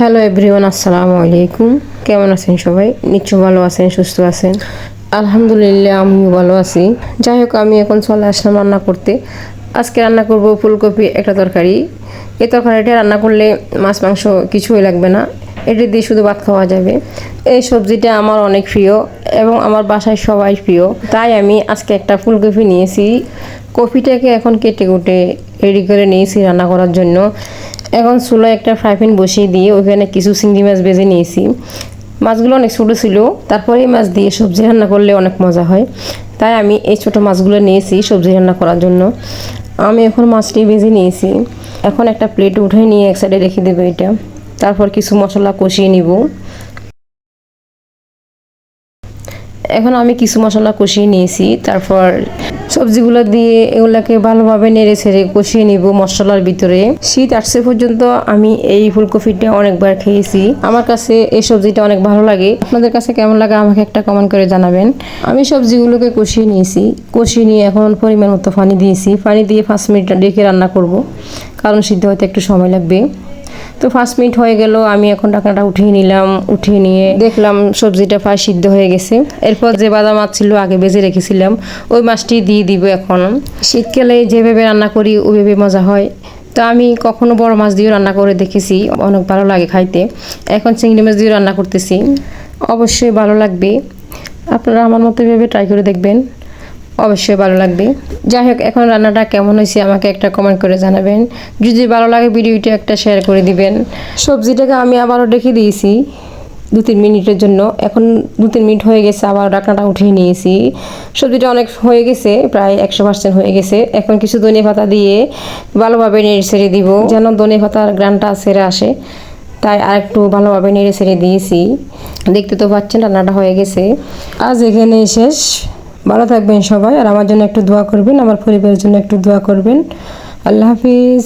Hello everyone, আসসালামু আলাইকুম। কেমন আছেন সবাই? নিশ্চয় ভালো আছেন, সুস্থ আছেন। আলহামদুলিল্লাহ, আমিও ভালো আছি। যাই হোক, আমি এখন চলে আসলাম রান্না করতে। আজকে রান্না করব ফুলকপি একটা তরকারি। এই তরকারিটা রান্না করলে মাছ মাংস কিছুই লাগবে না, এটি দিয়ে শুধু ভাত খাওয়া যাবে। এই সবজিটা আমার অনেক প্রিয় এবং আমার বাসায় সবাই প্রিয়, তাই আমি আজকে একটা ফুলকপি নিয়েছি। কপিটাকে এখন কেটে কুটে রেডি করে নিয়েছি রান্না করার জন্য। এখন চুলায় একটা ফ্রাই প্যান বসিয়ে দিয়ে ওখানে কিছু চিংড়ি মাছ ভেজে নিয়েছি। মাছগুলো অনেক ছোটো ছিল, তারপরে এই মাছ দিয়ে সবজি রান্না করলে অনেক মজা হয়, তাই আমি এই ছোটো মাছগুলো নিয়েছি সবজি রান্না করার জন্য। আমি এখন মাছটি ভেজে নিয়েছি। এখন একটা প্লেট উঠে নিয়ে এক সাইডে রেখে দেবো এটা। তারপর কিছু মশলা কষিয়ে নিব। এখন আমি কিছু মশলা কষিয়ে নিয়েছি, তারপর সবজিগুলো দিয়ে এগুলাকে ভালোভাবে নেড়ে ছেড়ে কষিয়ে নিব মশলার ভিতরে। শীত আসছে পর্যন্ত আমি এই ফুলকপিটা অনেকবার খেয়েছি। আমার কাছে এই সবজিটা অনেক ভালো লাগে। আপনাদের কাছে কেমন লাগে আমাকে একটা কমেন্ট করে জানাবেন। আমি সবজিগুলোকে কষিয়ে নিয়েছি। কষিয়ে নিয়ে এখন পরিমাণ মতো পানি দিয়েছি। পানি দিয়ে 5 মিনিট রেখে রান্না করব, কারণ সিদ্ধ হতে একটু সময় লাগবে। তো 5 মিনিট হয়ে গেল, আমি এখন ঢাকনাটা উঠিয়ে নিলাম। উঠিয়ে নিয়ে দেখলাম সবজিটা প্রায় সিদ্ধ হয়ে গেছে। এরপর যে বাদা মাছ ছিল আগে ভেজে রেখেছিলাম, ওই মাছটি দিয়ে দিব। এখন শীতকালে যেভাবে রান্না করি ওইভাবে মজা হয়। তো আমি কখনো বড় মাছ দিয়ে রান্না করে দেখেছি, অনেক ভালো লাগে খাইতে। এখন চিংড়ি মাছ দিয়ে রান্না করতেছি, অবশ্যই ভালো লাগবে। আপনারা আমার মতো এভাবে ট্রাই করে দেখবেন, অবশ্যই ভালো লাগবে। যাই হোক, এখন রান্নাটা কেমন হয়েছে আমাকে একটা কমেন্ট করে জানাবেন। যদি ভালো লাগে ভিডিওটা একটা শেয়ার করে দিবেন। সবজিটাকে আমি আবারও রেখে দিয়েছি 2-3 মিনিটের জন্য। এখন 2-3 মিনিট হয়ে গেছে, আবার ঢাকনাটা উঠিয়ে নিয়েছি। সবজিটা অনেক হয়ে গেছে, প্রায় 100% হয়ে গেছে। এখন কিছু ধনে পাতা দিয়ে ভালোভাবে নেড়ে ছেড়ে দিব, যেন ধনে পাতার গ্রানটা ছেড়ে আসে। তাই আর একটু ভালোভাবে নেড়ে ছেড়ে দিয়েছি। দেখতে তো পাচ্ছেন রান্নাটা হয়ে গেছে। আজ এখানেই শেষ। ভালো থাকবেন সবাই, আর আমার জন্য একটু দোয়া করবেন, আমার পরিবারের জন্য একটু দোয়া করবেন। আল্লাহ হাফিজ।